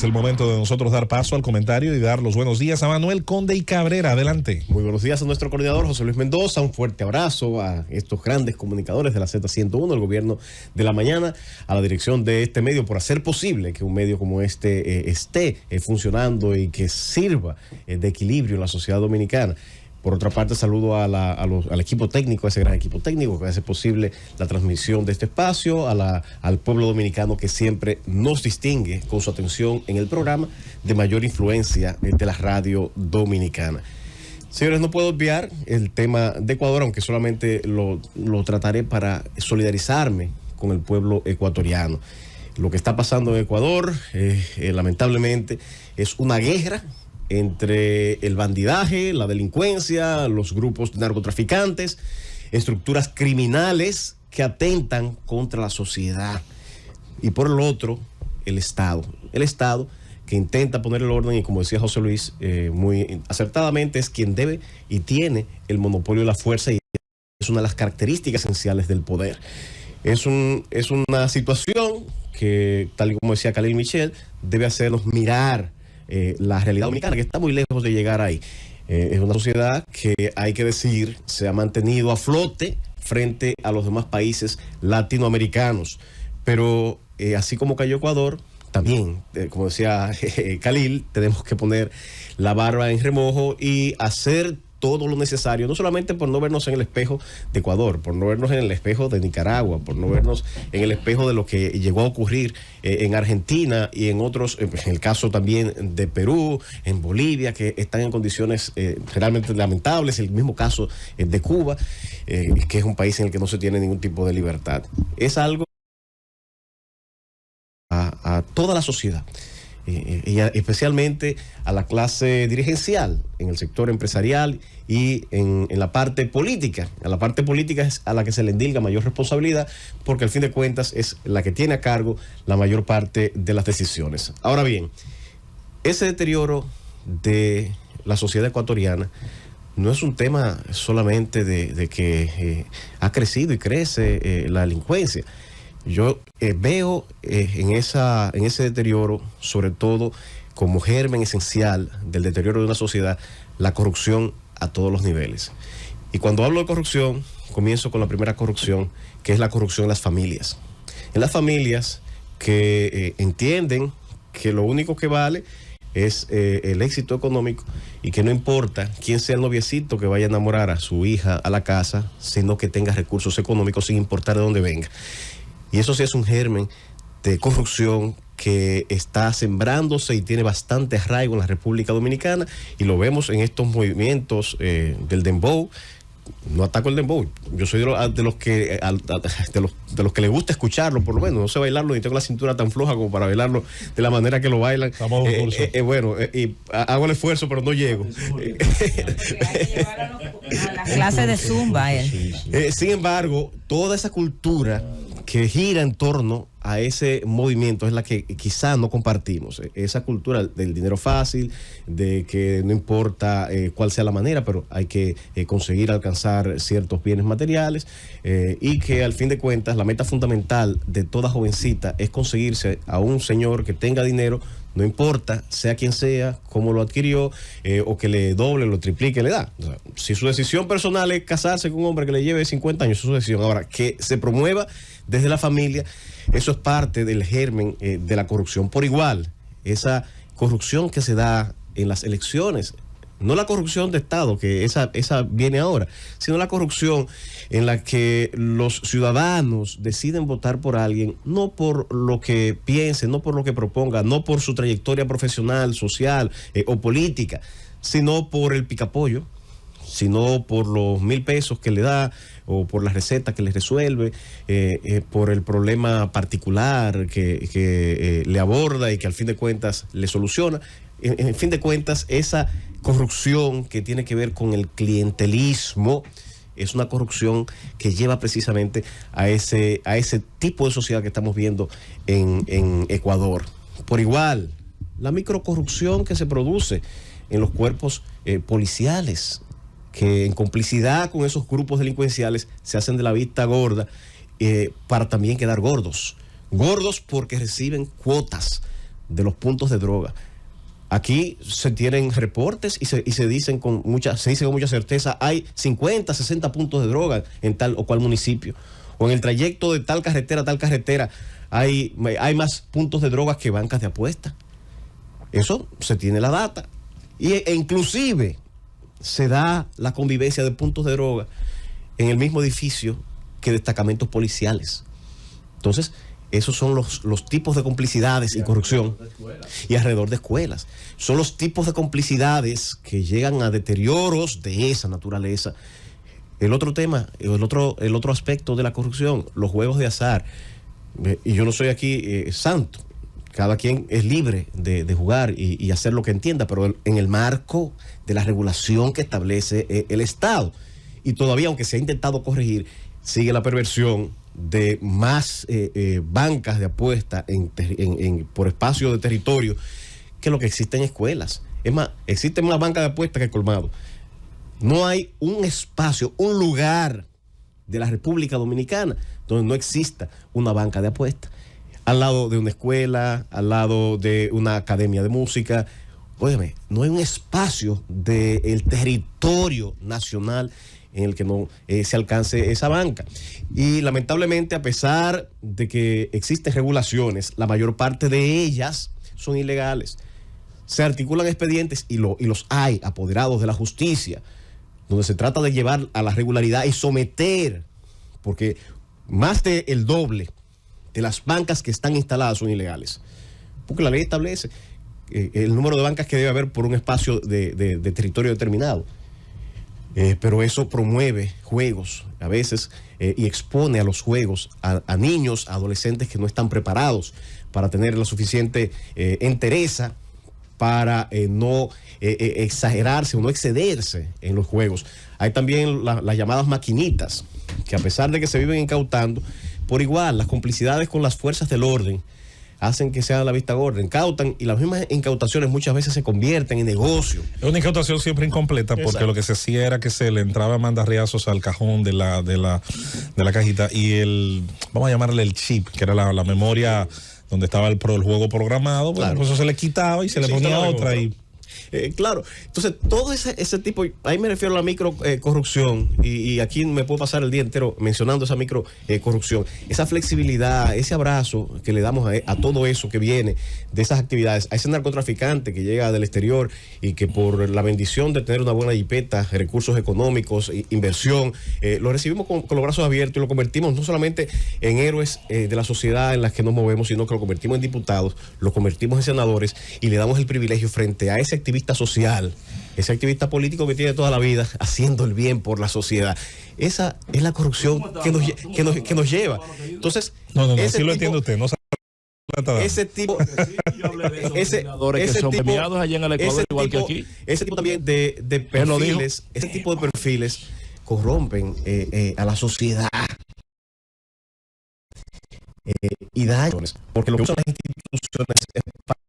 Es el momento de nosotros dar paso al comentario y dar los buenos días a Manuel Conde y Cabrera. Adelante. Muy buenos días a nuestro coordinador José Luis Mendoza. Un fuerte abrazo a estos grandes comunicadores de la Z101, el gobierno de la mañana, a la dirección de este medio por hacer posible que un medio como este esté funcionando y que sirva de equilibrio en la sociedad dominicana. Por otra parte, saludo al equipo técnico, a ese gran equipo técnico que hace posible la transmisión de este espacio, al pueblo dominicano que siempre nos distingue con su atención en el programa de mayor influencia de la radio dominicana. Señores, no puedo obviar el tema de Ecuador, aunque solamente lo trataré para solidarizarme con el pueblo ecuatoriano. Lo que está pasando en Ecuador, lamentablemente, es una guerra entre el bandidaje, la delincuencia, los grupos de narcotraficantes, estructuras criminales que atentan contra la sociedad. Y por el otro, el Estado. El Estado que intenta poner el orden y, como decía José Luis, muy acertadamente, es quien debe y tiene el monopolio de la fuerza y es una de las características esenciales del poder. Es una situación que, tal y como decía Khalil Michel, debe hacernos mirar la realidad dominicana, que está muy lejos de llegar ahí. Es una sociedad que, hay que decir, se ha mantenido a flote frente a los demás países latinoamericanos. Pero así como cayó Ecuador, también, como decía Khalil, tenemos que poner la barba en remojo y hacer todo lo necesario, no solamente por no vernos en el espejo de Ecuador, por no vernos en el espejo de Nicaragua, por no vernos en el espejo de lo que llegó a ocurrir en Argentina y en otros, en el caso también de Perú, en Bolivia, que están en condiciones realmente lamentables, el mismo caso de Cuba, que es un país en el que no se tiene ningún tipo de libertad. Es algo a toda la sociedad. Y especialmente a la clase dirigencial en el sector empresarial y en la parte política. A la parte política es a la que se le endilga mayor responsabilidad, porque al fin de cuentas es la que tiene a cargo la mayor parte de las decisiones. Ahora bien, ese deterioro de la sociedad ecuatoriana no es un tema solamente de que ha crecido y crece la delincuencia. Yo veo en ese deterioro, sobre todo como germen esencial del deterioro de una sociedad, la corrupción a todos los niveles. Y cuando hablo de corrupción, comienzo con la primera corrupción, que es la corrupción en las familias. En las familias que entienden que lo único que vale es el éxito económico y que no importa quién sea el noviecito que vaya a enamorar a su hija a la casa, sino que tenga recursos económicos sin importar de dónde venga. Y eso sí es un germen de corrupción que está sembrándose y tiene bastante arraigo en la República Dominicana, y lo vemos en estos movimientos del dembow. No ataco el dembow, yo soy de los que le gusta escucharlo, por lo menos no sé bailarlo ni tengo la cintura tan floja como para bailarlo de la manera que lo bailan. Y hago el esfuerzo, pero no llego. Hay que llevarlo a las clases de zumba. Sin embargo, toda esa cultura que gira en torno a ese movimiento es la que quizá no compartimos. Esa cultura del dinero fácil, de que no importa cuál sea la manera, pero hay que conseguir alcanzar ciertos bienes materiales, y que al fin de cuentas la meta fundamental de toda jovencita es conseguirse a un señor que tenga dinero, no importa sea quien sea, cómo lo adquirió, o que le doble, lo triplique la edad. O sea, si su decisión personal es casarse con un hombre que le lleve 50 años, es su decisión. Ahora, que se promueva desde la familia, eso es parte del germen de la corrupción. Por igual, esa corrupción que se da en las elecciones, no la corrupción de Estado, que esa viene ahora, sino la corrupción en la que los ciudadanos deciden votar por alguien, no por lo que piense, no por lo que proponga, no por su trayectoria profesional, social o política, sino por el picapollo, sino por los 1,000 pesos que le da, o por la receta que le resuelve, por el problema particular que le aborda y que al fin de cuentas le soluciona. En fin de cuentas, esa corrupción que tiene que ver con el clientelismo es una corrupción que lleva precisamente a ese tipo de sociedad que estamos viendo en Ecuador. Por igual, la microcorrupción que se produce en los cuerpos policiales, que en complicidad con esos grupos delincuenciales se hacen de la vista gorda para también quedar gordos. Gordos porque reciben cuotas de los puntos de droga. Aquí se tienen reportes y se dice con mucha certeza, hay 50, 60 puntos de droga en tal o cual municipio. O en el trayecto de tal carretera a tal carretera hay más puntos de drogas que bancas de apuestas. Eso se tiene la data. E inclusive se da la convivencia de puntos de droga en el mismo edificio que destacamentos policiales. Entonces, esos son los tipos de complicidades y corrupción. Y alrededor de escuelas. Son los tipos de complicidades que llegan a deterioros de esa naturaleza. El otro tema, el otro aspecto de la corrupción, los juegos de azar. Y yo no soy aquí santo. Cada quien es libre de jugar y hacer lo que entienda, pero en el marco de la regulación que establece el Estado. Y todavía, aunque se ha intentado corregir, sigue la perversión de más bancas de apuesta por espacio de territorio que lo que existe en escuelas. Es más, existen más bancas de apuesta que colmado. No hay un espacio, un lugar de la República Dominicana donde no exista una banca de apuesta. Al lado de una escuela, al lado de una academia de música. Óyeme, no hay un espacio del territorio nacional en el que no se alcance esa banca. Y lamentablemente, a pesar de que existen regulaciones, la mayor parte de ellas son ilegales. Se articulan expedientes y los hay apoderados de la justicia, donde se trata de llevar a la regularidad y someter, porque más del doble de las bancas que están instaladas son ilegales. Porque la ley establece el número de bancas que debe haber por un espacio de territorio determinado. Pero eso promueve juegos a veces y expone a los juegos a niños, a adolescentes que no están preparados para tener la suficiente entereza para no exagerarse o no excederse en los juegos. Hay también las llamadas maquinitas, que a pesar de que se viven incautando, por igual las complicidades con las fuerzas del orden hacen que sea la vista gorda, incautan y las mismas incautaciones muchas veces se convierten en negocio. Es una incautación siempre incompleta porque Exacto. Lo que se hacía era que se le entraba mandarriazos al cajón de la cajita y vamos a llamarle el chip, que era la memoria donde estaba el juego programado, bueno, claro. Pues eso se le quitaba y se le ponía otra y... claro, entonces todo ese tipo, ahí me refiero a la micro corrupción y aquí me puedo pasar el día entero mencionando esa micro corrupción, esa flexibilidad, ese abrazo que le damos a todo eso que viene de esas actividades, a ese narcotraficante que llega del exterior y que por la bendición de tener una buena jipeta, recursos económicos, inversión, lo recibimos con los brazos abiertos y lo convertimos no solamente en héroes de la sociedad en la que nos movemos, sino que lo convertimos en diputados, lo convertimos en senadores y le damos el privilegio frente a ese activista social, ese activista político que tiene toda la vida haciendo el bien por la sociedad. Esa es la corrupción que nos lleva. Entonces, no, así lo entiende usted, no se ese tipo ese que son premiados allá en el Ecuador igual que aquí. Ese tipo también de perfiles, ese tipo de perfiles corrompen a la sociedad y dañan, porque lo que usan las instituciones es para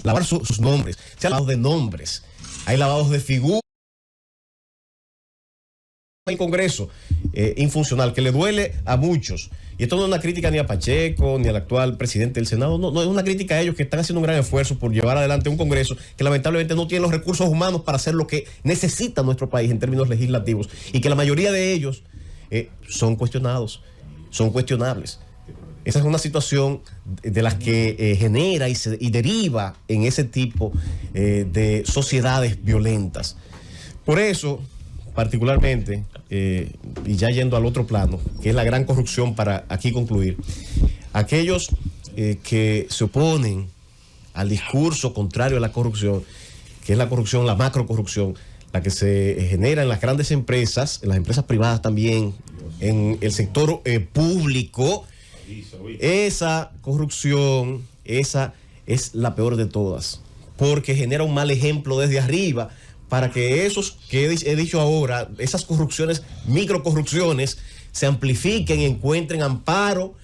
lavar sus nombres. Se ha lavado de nombres, hay lavados de figuras. El Congreso infuncional que le duele a muchos, y esto no es una crítica ni a Pacheco ni al actual presidente del Senado, no es una crítica a ellos que están haciendo un gran esfuerzo por llevar adelante un Congreso que lamentablemente no tiene los recursos humanos para hacer lo que necesita nuestro país en términos legislativos, y que la mayoría de ellos son cuestionados, son cuestionables. Esa es una situación de las que genera y deriva en ese tipo de sociedades violentas. Por eso, particularmente, y ya yendo al otro plano, que es la gran corrupción, para aquí concluir, aquellos que se oponen al discurso contrario a la corrupción, que es la corrupción, la macrocorrupción, la que se genera en las grandes empresas, en las empresas privadas también, en el sector público. Esa corrupción, esa es la peor de todas, porque genera un mal ejemplo desde arriba para que esos que he dicho ahora, esas corrupciones, microcorrupciones, se amplifiquen y encuentren amparo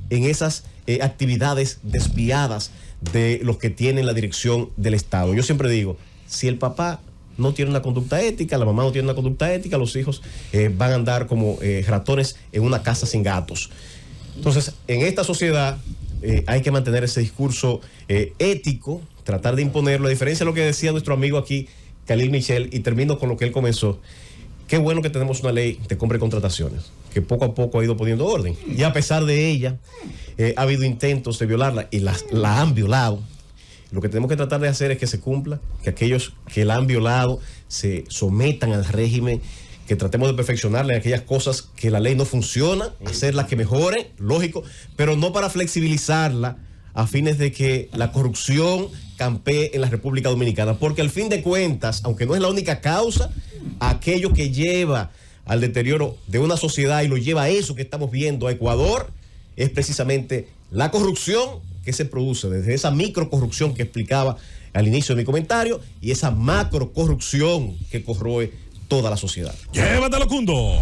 en esas actividades desviadas de los que tienen la dirección del Estado. Yo siempre digo, si el papá no tiene una conducta ética, la mamá no tiene una conducta ética, los hijos van a andar como ratones en una casa sin gatos. Entonces, en esta sociedad hay que mantener ese discurso ético, tratar de imponerlo, a diferencia de lo que decía nuestro amigo aquí, Khalil Michel, y termino con lo que él comenzó. Qué bueno que tenemos una ley de compra y contrataciones, que poco a poco ha ido poniendo orden. Y a pesar de ella, ha habido intentos de violarla y la han violado. Lo que tenemos que tratar de hacer es que se cumpla, que aquellos que la han violado se sometan al régimen, que tratemos de perfeccionarle aquellas cosas que la ley no funciona, hacerlas que mejoren, lógico, pero no para flexibilizarla a fines de que la corrupción campee en la República Dominicana, porque al fin de cuentas, aunque no es la única causa, aquello que lleva al deterioro de una sociedad y lo lleva a eso que estamos viendo a Ecuador, es precisamente la corrupción que se produce desde esa microcorrupción que explicaba al inicio de mi comentario y esa macrocorrupción que corroe toda la sociedad. Llévatelo, Cundo.